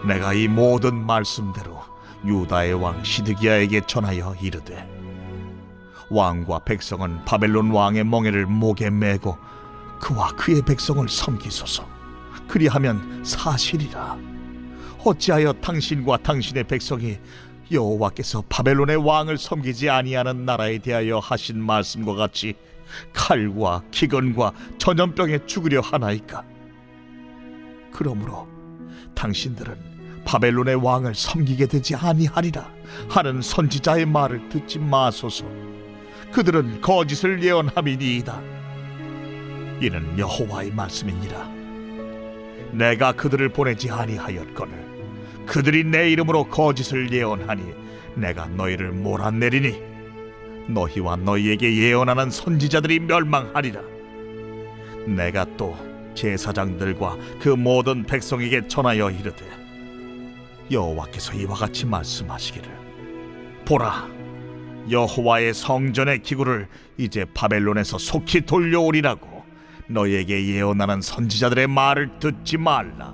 내가 이 모든 말씀대로 유다의 왕 시드기야에게 전하여 이르되, 왕과 백성은 바벨론 왕의 멍에를 목에 메고 그와 그의 백성을 섬기소서. 그리하면 사실이라. 어찌하여 당신과 당신의 백성이 여호와께서 바벨론의 왕을 섬기지 아니하는 나라에 대하여 하신 말씀과 같이 칼과 기근과 전염병에 죽으려 하나이까? 그러므로 당신들은 바벨론의 왕을 섬기게 되지 아니하리라 하는 선지자의 말을 듣지 마소서. 그들은 거짓을 예언함이니이다. 이는 여호와의 말씀이니라. 내가 그들을 보내지 아니하였거늘 그들이 내 이름으로 거짓을 예언하니 내가 너희를 몰아내리니 너희와 너희에게 예언하는 선지자들이 멸망하리라. 내가 또 제사장들과 그 모든 백성에게 전하여 이르되, 여호와께서 이와 같이 말씀하시기를, 보라, 여호와의 성전의 기구를 이제 바벨론에서 속히 돌려오리라고 너희에게 예언하는 선지자들의 말을 듣지 말라.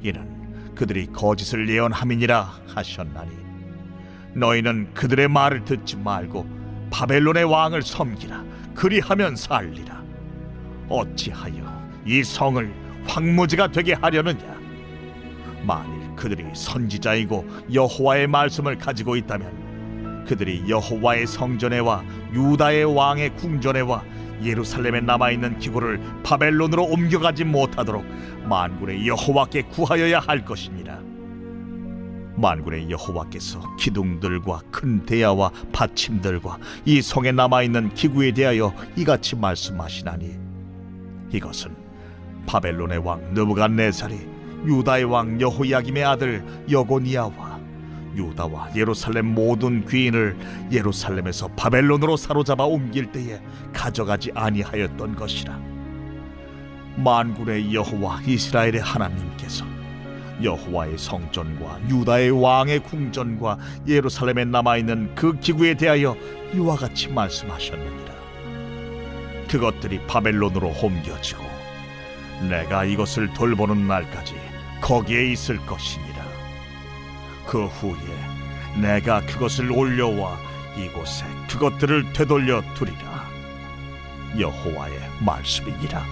이는 그들이 거짓을 예언함이니라 하셨나니 너희는 그들의 말을 듣지 말고 바벨론의 왕을 섬기라. 그리하면 살리라. 어찌하여 이 성을 황무지가 되게 하려느냐? 만일 그들이 선지자이고 여호와의 말씀을 가지고 있다면 그들이 여호와의 성전에와 유다의 왕의 궁전에와 예루살렘에 남아있는 기구를 바벨론으로 옮겨가지 못하도록 만군의 여호와께 구하여야 할 것이니라. 만군의 여호와께서 기둥들과 큰 대야와 받침들과 이 성에 남아있는 기구에 대하여 이같이 말씀하시나니, 이것은 바벨론의 왕 느부갓네살이 유다의 왕 여호야김의 아들 여고니아와 유다와 예루살렘 모든 귀인을 예루살렘에서 바벨론으로 사로잡아 옮길 때에 가져가지 아니하였던 것이라. 만군의 여호와 이스라엘의 하나님께서 여호와의 성전과 유다의 왕의 궁전과 예루살렘에 남아있는 그 기구에 대하여 이와 같이 말씀하셨느니라. 그것들이 바벨론으로 옮겨지고 내가 이것을 돌보는 날까지 거기에 있을 것이니라. 그 후에 내가 그것을 올려와 이곳에 그것들을 되돌려 두리라. 여호와의 말씀이니라.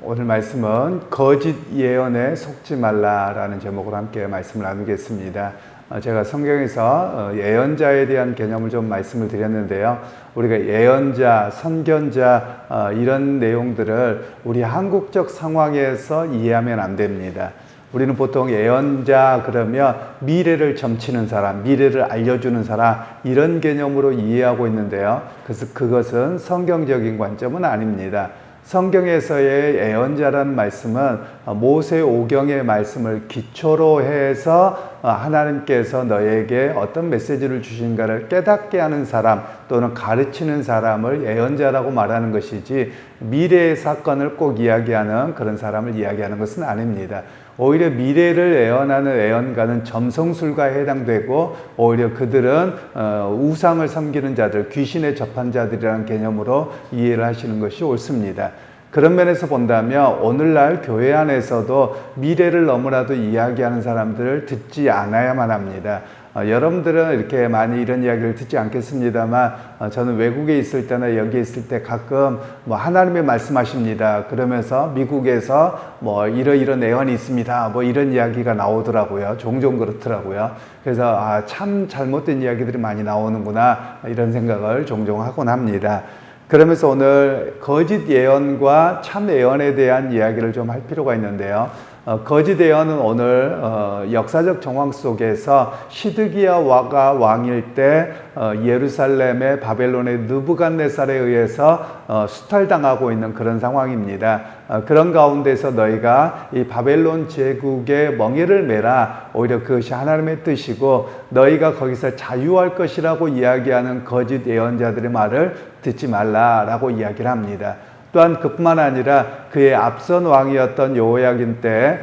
오늘 말씀은 거짓 예언에 속지 말라라는 제목으로 함께 말씀을 나누겠습니다. 제가 성경에서 예언자에 대한 개념을 좀 말씀을 드렸는데요. 우리가 예언자, 선견자 이런 내용들을 우리 한국적 상황에서 이해하면 안 됩니다. 우리는 보통 예언자 그러면 미래를 점치는 사람, 미래를 알려주는 사람 이런 개념으로 이해하고 있는데요. 그래서 그것은 성경적인 관점은 아닙니다. 성경에서의 예언자라는 말씀은 모세 오경의 말씀을 기초로 해서 하나님께서 너에게 어떤 메시지를 주신가를 깨닫게 하는 사람 또는 가르치는 사람을 예언자라고 말하는 것이지, 미래의 사건을 꼭 이야기하는 그런 사람을 이야기하는 것은 아닙니다. 오히려 미래를 예언하는 예언가는 점성술가에 해당되고, 오히려 그들은 우상을 섬기는 자들, 귀신에 접한 자들이라는 개념으로 이해를 하시는 것이 옳습니다. 그런 면에서 본다면 오늘날 교회 안에서도 미래를 너무나도 이야기하는 사람들을 듣지 않아야만 합니다. 여러분들은 이렇게 많이 이런 이야기를 듣지 않겠습니다만, 저는 외국에 있을 때나 여기 있을 때 가끔 하나님의 말씀하십니다 그러면서 미국에서 이런 예언이 있습니다 이런 이야기가 나오더라고요. 종종 그렇더라고요. 그래서 참 잘못된 이야기들이 많이 나오는구나 이런 생각을 종종 하곤 합니다. 그러면서 오늘 거짓 예언과 참 예언에 대한 이야기를 좀 할 필요가 있는데요. 거짓 예언은 오늘 역사적 정황 속에서 시드기야 왕일 때 예루살렘의 바벨론의 느부갓네살에 의해서 수탈당하고 있는 그런 상황입니다. 그런 가운데서 너희가 이 바벨론 제국의 멍에를 메라, 오히려 그것이 하나님의 뜻이고 너희가 거기서 자유할 것이라고 이야기하는 거짓 예언자들의 말을 듣지 말라라고 이야기를 합니다. 또한 그뿐만 아니라 그의 앞선 왕이었던 여호야김 때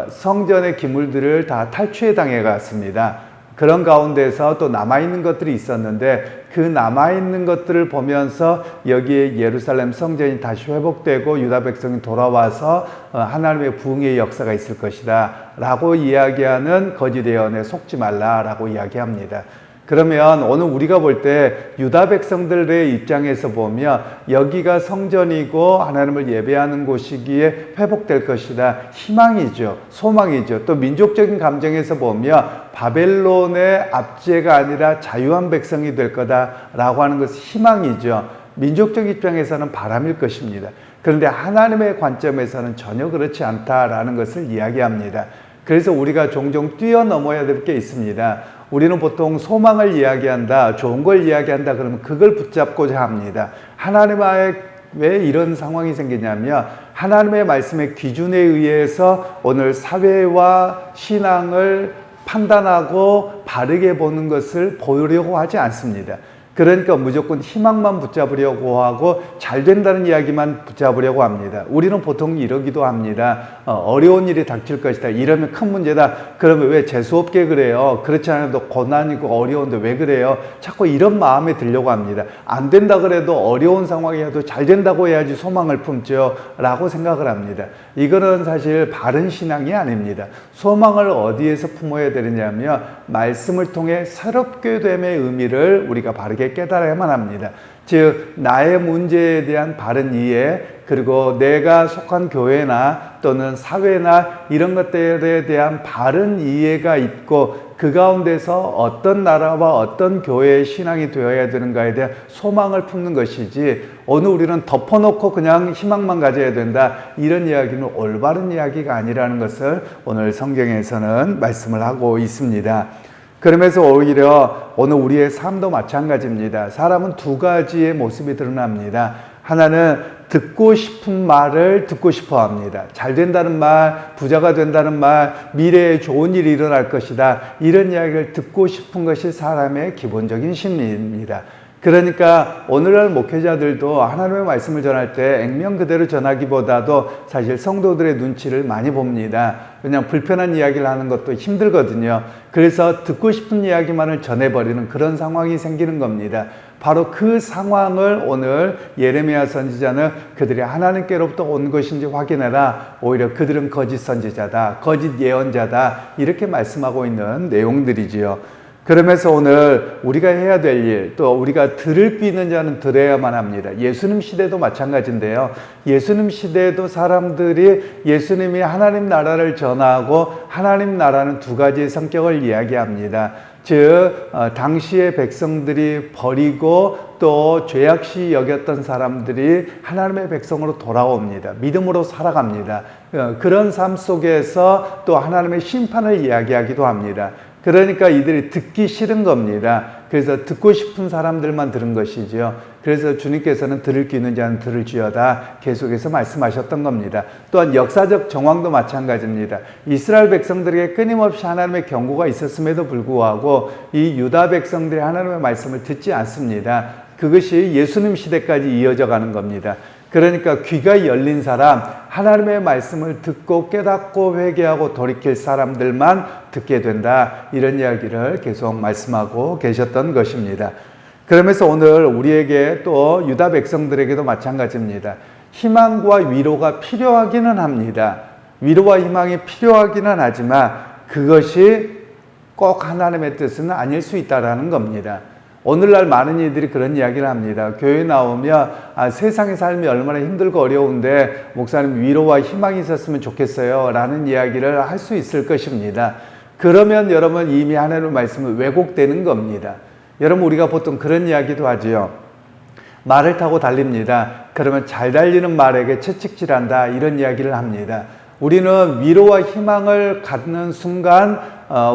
성전의 기물들을 다 탈취해 당해 갔습니다. 그런 가운데서 또 남아있는 것들이 있었는데 그 남아있는 것들을 보면서 여기에 예루살렘 성전이 다시 회복되고 유다 백성이 돌아와서 하나님의 부흥의 역사가 있을 것이다 라고 이야기하는 거짓 예언에 속지 말라 라고 이야기합니다. 그러면 오늘 우리가 볼 때 유다 백성들의 입장에서 보면 여기가 성전이고 하나님을 예배하는 곳이기에 회복될 것이다. 희망이죠. 소망이죠. 또 민족적인 감정에서 보면 바벨론의 압제가 아니라 자유한 백성이 될 거다라고 하는 것은 희망이죠. 민족적 입장에서는 바람일 것입니다. 그런데 하나님의 관점에서는 전혀 그렇지 않다라는 것을 이야기합니다. 그래서 우리가 종종 뛰어넘어야 될 게 있습니다. 우리는 보통 소망을 이야기한다, 좋은 걸 이야기한다 그러면 그걸 붙잡고자 합니다. 하나님의 왜 이런 상황이 생기냐면 하나님의 말씀의 기준에 의해서 오늘 사회와 신앙을 판단하고 바르게 보는 것을 보려고 하지 않습니다. 그러니까 무조건 희망만 붙잡으려고 하고 잘 된다는 이야기만 붙잡으려고 합니다. 우리는 보통 이러기도 합니다. 어려운 일이 닥칠 것이다. 이러면 큰 문제다. 그러면 왜 재수없게 그래요? 그렇지 않아도 고난이고 어려운데 왜 그래요? 자꾸 이런 마음에 들려고 합니다. 안 된다 그래도 어려운 상황이라도 잘 된다고 해야지 소망을 품죠 라고 생각을 합니다. 이거는 사실 바른 신앙이 아닙니다. 소망을 어디에서 품어야 되느냐면 말씀을 통해 새롭게 됨의 의미를 우리가 바르게 깨달아야만 합니다. 즉 나의 문제에 대한 바른 이해, 그리고 내가 속한 교회나 또는 사회나 이런 것들에 대한 바른 이해가 있고 그 가운데서 어떤 나라와 어떤 교회의 신앙이 되어야 되는가에 대한 소망을 품는 것이지, 오늘 우리는 덮어놓고 그냥 희망만 가져야 된다 이런 이야기는 올바른 이야기가 아니라는 것을 오늘 성경에서는 말씀을 하고 있습니다. 그러면서 오히려 오늘 우리의 삶도 마찬가지입니다. 사람은 두 가지의 모습이 드러납니다. 하나는 듣고 싶은 말을 듣고 싶어 합니다. 잘 된다는 말, 부자가 된다는 말, 미래에 좋은 일이 일어날 것이다. 이런 이야기를 듣고 싶은 것이 사람의 기본적인 심리입니다. 그러니까 오늘날 목회자들도 하나님의 말씀을 전할 때 액면 그대로 전하기보다도 사실 성도들의 눈치를 많이 봅니다. 그냥 불편한 이야기를 하는 것도 힘들거든요. 그래서 듣고 싶은 이야기만을 전해버리는 그런 상황이 생기는 겁니다. 바로 그 상황을 오늘 예레미야 선지자는 그들이 하나님께로부터 온 것인지 확인해라. 오히려 그들은 거짓 선지자다, 거짓 예언자다 이렇게 말씀하고 있는 내용들이지요. 그러면서 오늘 우리가 해야 될 일, 또 우리가 들을 귀 있는 자는 들어야만 합니다. 예수님 시대도 마찬가지인데요. 예수님 시대에도 사람들이 예수님이 하나님 나라를 전하고 하나님 나라는 두 가지의 성격을 이야기합니다. 즉 당시의 백성들이 버리고 또 죄악시 여겼던 사람들이 하나님의 백성으로 돌아옵니다. 믿음으로 살아갑니다. 그런 삶 속에서 또 하나님의 심판을 이야기하기도 합니다. 그러니까 이들이 듣기 싫은 겁니다. 그래서 듣고 싶은 사람들만 들은 것이지요. 그래서 주님께서는 들을 귀 있는 자는 들을지어다 계속해서 말씀하셨던 겁니다. 또한 역사적 정황도 마찬가지입니다. 이스라엘 백성들에게 끊임없이 하나님의 경고가 있었음에도 불구하고 이 유다 백성들이 하나님의 말씀을 듣지 않습니다. 그것이 예수님 시대까지 이어져 가는 겁니다. 그러니까 귀가 열린 사람, 하나님의 말씀을 듣고 깨닫고 회개하고 돌이킬 사람들만 듣게 된다. 이런 이야기를 계속 말씀하고 계셨던 것입니다. 그러면서 오늘 우리에게 또 유다 백성들에게도 마찬가지입니다. 희망과 위로가 필요하기는 합니다. 위로와 희망이 필요하기는 하지만 그것이 꼭 하나님의 뜻은 아닐 수 있다는 겁니다. 오늘날 많은 이들이 그런 이야기를 합니다. 교회 나오면 세상의 삶이 얼마나 힘들고 어려운데 목사님 위로와 희망이 있었으면 좋겠어요 라는 이야기를 할 수 있을 것입니다. 그러면 여러분 이미 하나님의 말씀은 왜곡되는 겁니다. 여러분 우리가 보통 그런 이야기도 하지요. 말을 타고 달립니다. 그러면 잘 달리는 말에게 채찍질한다 이런 이야기를 합니다. 우리는 위로와 희망을 갖는 순간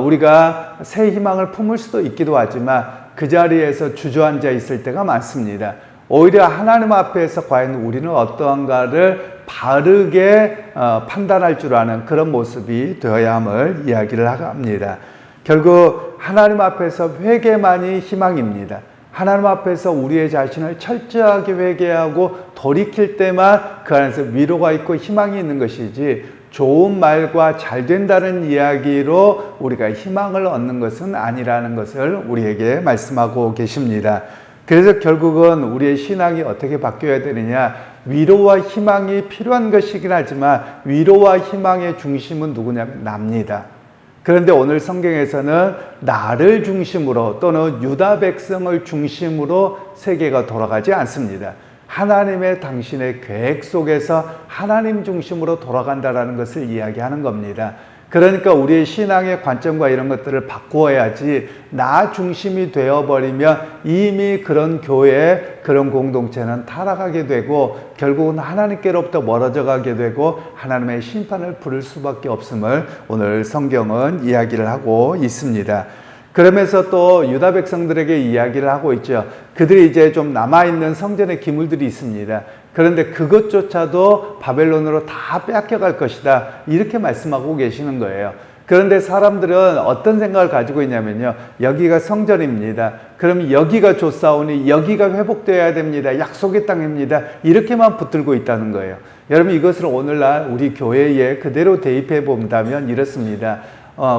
우리가 새 희망을 품을 수도 있기도 하지만 그 자리에서 주저앉아 있을 때가 많습니다. 오히려 하나님 앞에서 과연 우리는 어떠한가를 바르게 판단할 줄 아는 그런 모습이 되어야 함을 이야기를 합니다. 결국 하나님 앞에서 회개만이 희망입니다. 하나님 앞에서 우리의 자신을 철저하게 회개하고 돌이킬 때만 그 안에서 위로가 있고 희망이 있는 것이지, 좋은 말과 잘 된다는 이야기로 우리가 희망을 얻는 것은 아니라는 것을 우리에게 말씀하고 계십니다. 그래서 결국은 우리의 신앙이 어떻게 바뀌어야 되느냐, 위로와 희망이 필요한 것이긴 하지만 위로와 희망의 중심은 누구냐면 납니다. 그런데 오늘 성경에서는 나를 중심으로 또는 유다 백성을 중심으로 세계가 돌아가지 않습니다. 하나님의 당신의 계획 속에서 하나님 중심으로 돌아간다라는 것을 이야기하는 겁니다. 그러니까 우리의 신앙의 관점과 이런 것들을 바꾸어야지, 나 중심이 되어버리면 이미 그런 교회, 그런 공동체는 타락하게 되고 결국은 하나님께로부터 멀어져 가게 되고 하나님의 심판을 부를 수밖에 없음을 오늘 성경은 이야기를 하고 있습니다. 그러면서 또 유다 백성들에게 이야기를 하고 있죠. 그들이 이제 좀 남아있는 성전의 기물들이 있습니다. 그런데 그것조차도 바벨론으로 다 빼앗겨갈 것이다, 이렇게 말씀하고 계시는 거예요. 그런데 사람들은 어떤 생각을 가지고 있냐면요, 여기가 성전입니다. 그럼 여기가 좋사오니 여기가 회복되어야 됩니다. 약속의 땅입니다. 이렇게만 붙들고 있다는 거예요. 여러분, 이것을 오늘날 우리 교회에 그대로 대입해 본다면 이렇습니다.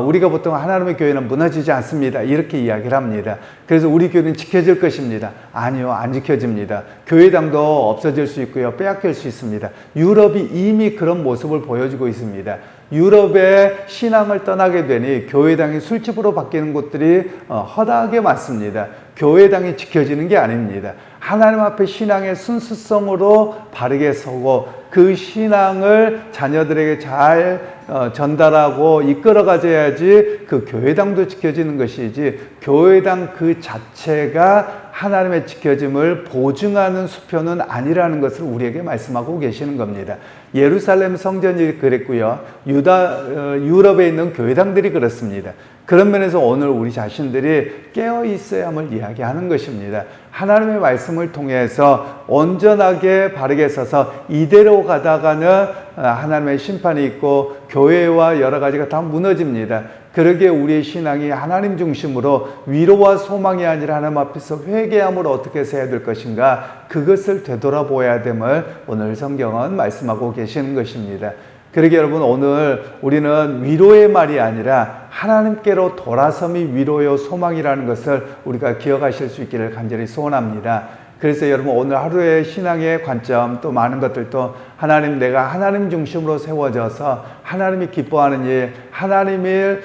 우리가 보통 하나님의 교회는 무너지지 않습니다, 이렇게 이야기를 합니다. 그래서 우리 교회는 지켜질 것입니다. 아니요, 안 지켜집니다. 교회당도 없어질 수 있고요, 빼앗길 수 있습니다. 유럽이 이미 그런 모습을 보여주고 있습니다. 유럽의 신앙을 떠나게 되니 교회당이 술집으로 바뀌는 곳들이 허다하게 많습니다. 교회당이 지켜지는 게 아닙니다. 하나님 앞에 신앙의 순수성으로 바르게 서고 그 신앙을 자녀들에게 잘 전달하고 이끌어 가져야지 그 교회당도 지켜지는 것이지, 교회당 그 자체가 하나님의 지켜짐을 보증하는 수표는 아니라는 것을 우리에게 말씀하고 계시는 겁니다. 예루살렘 성전이 그랬고요, 유럽에 있는 교회당들이 그렇습니다. 그런 면에서 오늘 우리 자신들이 깨어 있어야 함을 이야기하는 것입니다. 하나님의 말씀을 통해서 온전하게 바르게 서서 이대로 가다가는 하나님의 심판이 있고 교회와 여러 가지가 다 무너집니다. 그러기에 우리의 신앙이 하나님 중심으로 위로와 소망이 아니라 하나님 앞에서 회개함으로 어떻게 해야 될 것인가, 그것을 되돌아보아야 됨을 오늘 성경은 말씀하고 계시는 것입니다. 그러기에 여러분, 오늘 우리는 위로의 말이 아니라 하나님께로 돌아섬이 위로요 소망이라는 것을 우리가 기억하실 수 있기를 간절히 소원합니다. 그래서 여러분, 오늘 하루의 신앙의 관점, 또 많은 것들도 하나님, 내가 하나님 중심으로 세워져서 하나님이 기뻐하는 일, 하나님을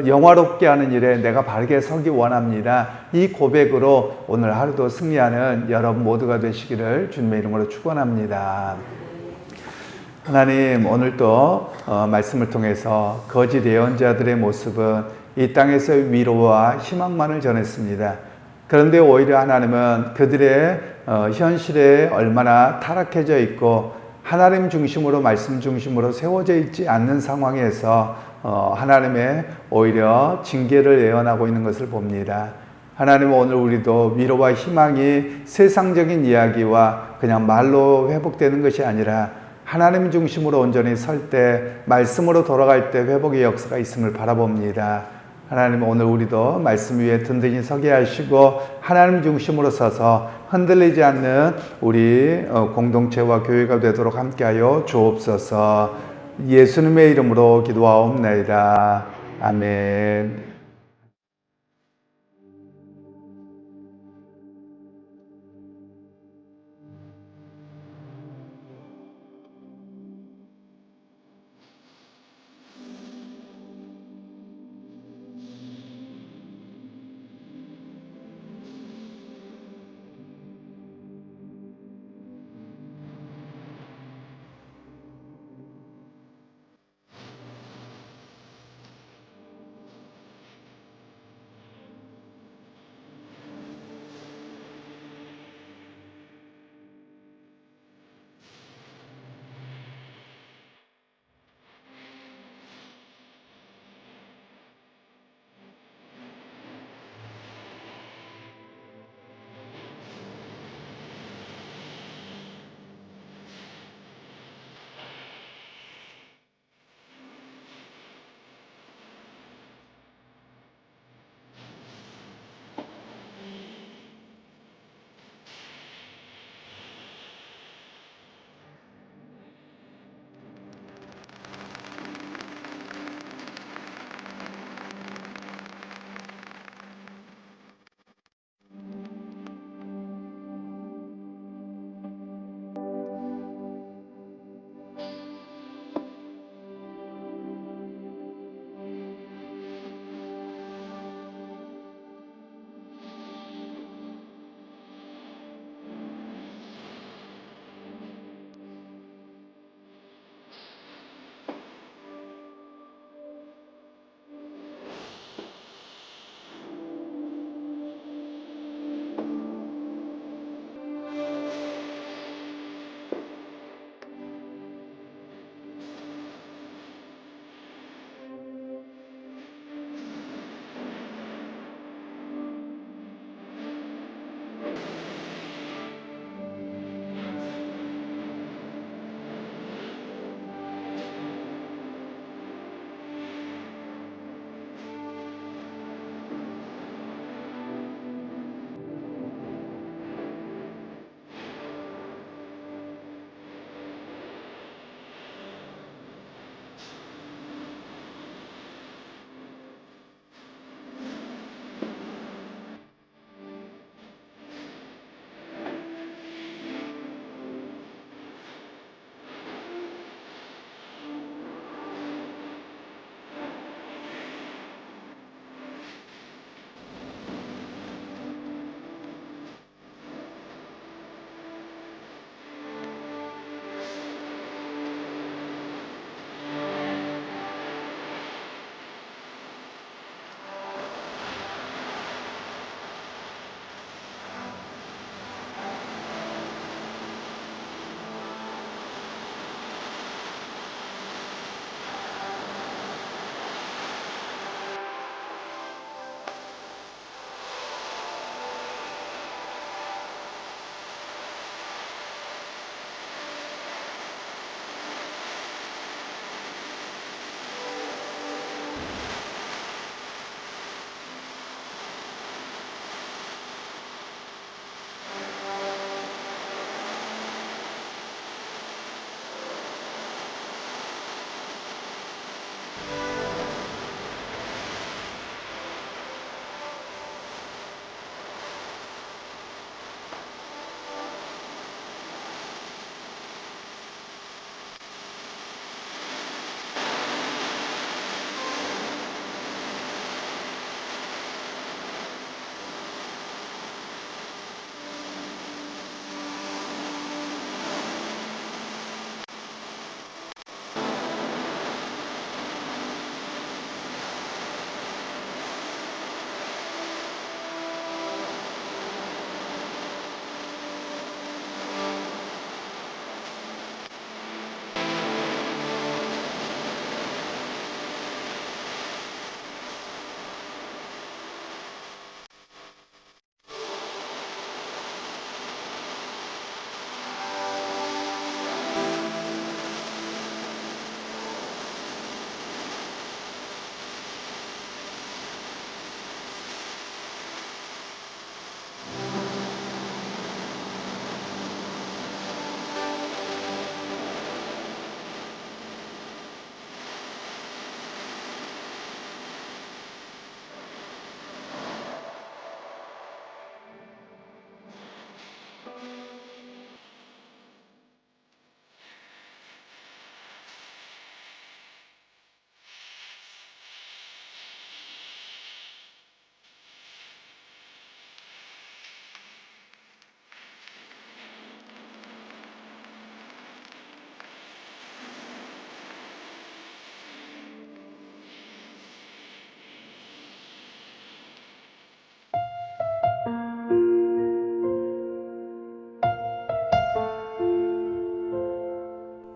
영화롭게 하는 일에 내가 바르게 서기 원합니다. 이 고백으로 오늘 하루도 승리하는 여러분 모두가 되시기를 주님의 이름으로 축원합니다. 하나님, 오늘도 말씀을 통해서 거짓 예언자들의 모습은 이 땅에서 위로와 희망만을 전했습니다. 그런데 오히려 하나님은 그들의 현실에 얼마나 타락해져 있고 하나님 중심으로, 말씀 중심으로 세워져 있지 않는 상황에서 하나님의 오히려 징계를 예언하고 있는 것을 봅니다. 하나님, 오늘 우리도 위로와 희망이 세상적인 이야기와 그냥 말로 회복되는 것이 아니라 하나님 중심으로 온전히 설 때, 말씀으로 돌아갈 때 회복의 역사가 있음을 바라봅니다. 하나님, 오늘 우리도 말씀 위에 든든히 서게 하시고 하나님 중심으로 서서 흔들리지 않는 우리 공동체와 교회가 되도록 함께하여 주옵소서. 예수님의 이름으로 기도하옵나이다. 아멘.